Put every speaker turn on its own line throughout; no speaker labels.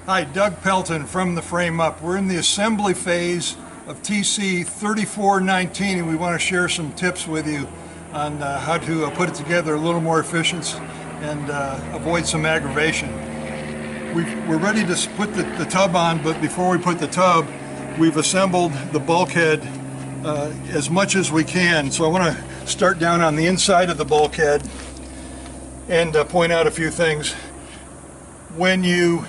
Hi, Doug Pelton from the Frame Up. We're in the assembly phase of TC 3419 and we want to share some tips with you on how to put it together a little more efficient and avoid some aggravation. We're ready to put the tub on, but before we put the tub, we've assembled the bulkhead as much as we can. So I want to start down on the inside of the bulkhead and point out a few things. When you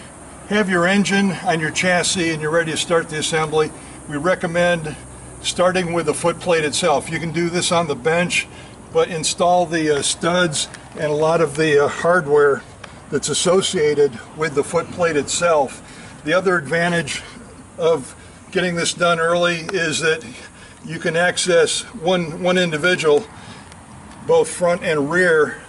have your engine on your chassis and you're ready to start the assembly, we recommend starting with the footplate itself. You can do this on the bench, but install the studs and a lot of the hardware that's associated with the footplate itself. The other advantage of getting this done early is that you can access one individual, both front and rear.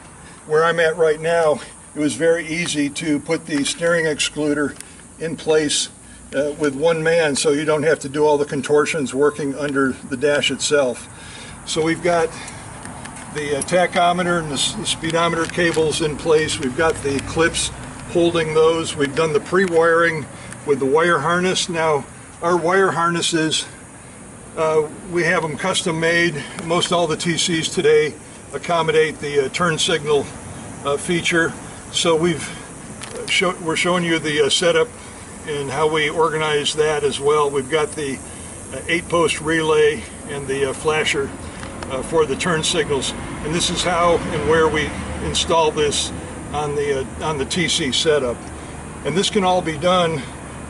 Where I'm at right now, it was very easy to put the steering excluder in place with one man, so you don't have to do all the contortions working under the dash itself. So we've got the tachometer and the speedometer cables in place. We've got the clips holding those. We've done the pre-wiring with the wire harness. Now, our wire harnesses, we have them custom made. Most all the TCs today accommodate the turn signal feature. So we're showing you the setup and how we organize that as well. We've got the 8-post relay and the flasher for the turn signals, and this is how and where we install this on the TC setup. And this can all be done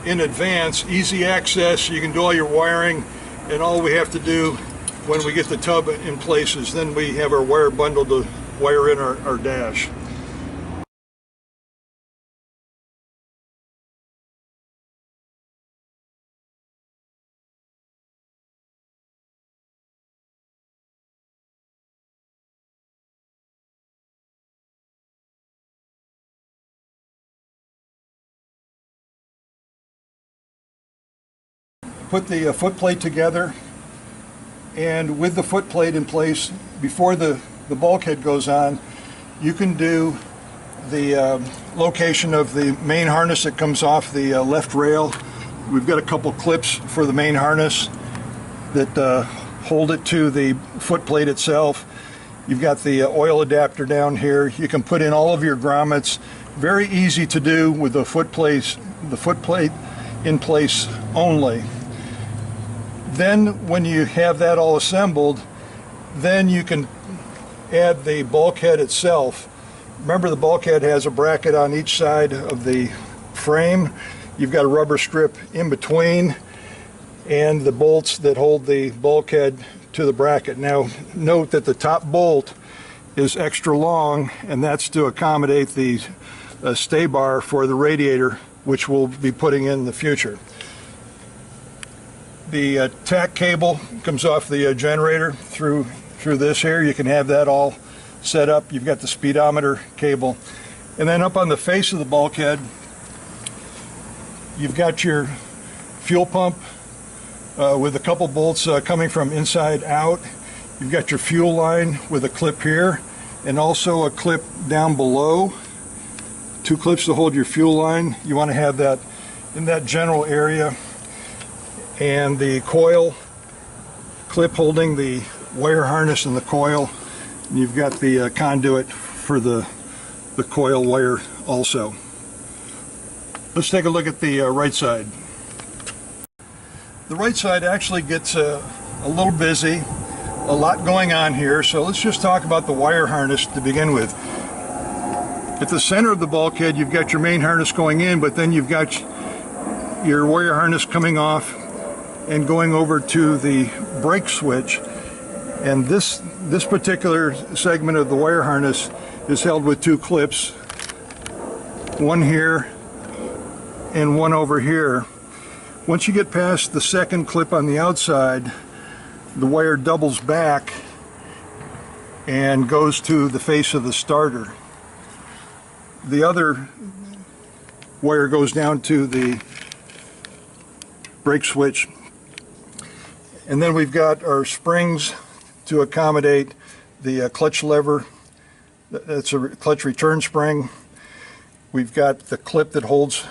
in advance, easy access. You can do all your wiring, and all we have to do when we get the tub in place is then we have our wire bundle to wire in our dash. Put the footplate together, and with the footplate in place before the bulkhead goes on, you can do the location of the main harness that comes off the left rail. We've got a couple clips for the main harness that hold it to the footplate itself. You've got the oil adapter down here. You can put in all of your grommets. Very easy to do with the footplate in place only. Then when you have that all assembled, then you can add the bulkhead itself. Remember, the bulkhead has a bracket on each side of the frame. You've got a rubber strip in between and the bolts that hold the bulkhead to the bracket. Now note that the top bolt is extra long, and that's to accommodate the stay bar for the radiator, which we'll be putting in the future. The tack cable comes off the generator through this here. You can have that all set up. You've got the speedometer cable. And then up on the face of the bulkhead, you've got your fuel pump with a couple bolts coming from inside out. You've got your fuel line with a clip here and also a clip down below. 2 clips to hold your fuel line. You want to have that in that general area. And the coil clip holding the wire harness and the coil. And you've got the conduit for the coil wire also. Let's take a look at the right side. The right side actually gets a little busy, a lot going on here, so let's just talk about the wire harness to begin with. At the center of the bulkhead, you've got your main harness going in, but then you've got your wire harness coming off and going over to the brake switch. And this particular segment of the wire harness is held with 2 clips, one here and one over here. Once you get past the second clip on the outside, the wire doubles back and goes to the face of the starter. The other wire goes down to the brake switch. And then we've got our springs to accommodate the clutch lever. That's a clutch return spring. We've got the clip that holds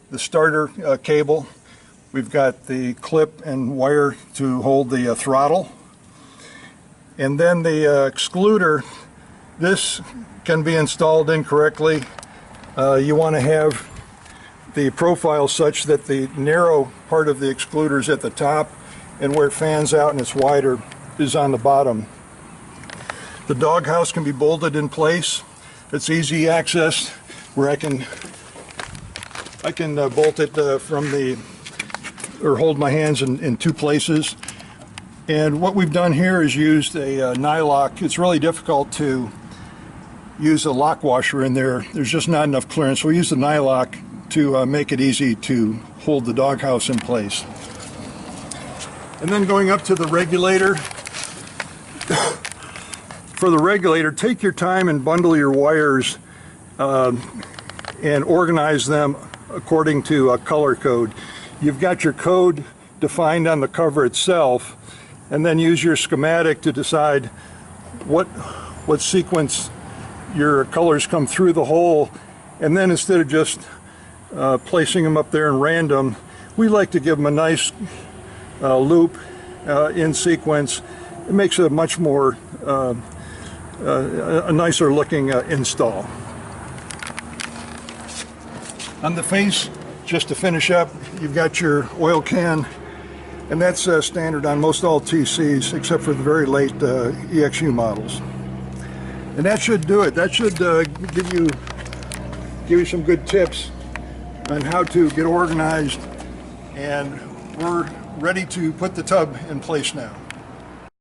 the starter cable. We've got the clip and wire to hold the throttle. And then the excluder, this can be installed incorrectly. You want to have the profile such that the narrow part of the excluder is at the top, and where it fans out and it's wider is on the bottom. The doghouse can be bolted in place. It's easy access, where I can bolt it or hold my hands in two places. And what we've done here is used a nylock. It's really difficult to use a lock washer in there. There's just not enough clearance. We use the nylock to make it easy to hold the doghouse in place. And then going up to the regulator. For the regulator, take your time and bundle your wires and organize them according to a color code. You've got your code defined on the cover itself, and then use your schematic to decide what sequence your colors come through the hole. And then instead of just placing them up there in random, we like to give them a nice loop in sequence. It makes it a much more a nicer looking install. On the face, just to finish up, you've got your oil can, and that's standard on most all TCs except for the very late EXU models. And that should do it. That should give you some good tips on how to get organized, and we're ready to put the tub in place now.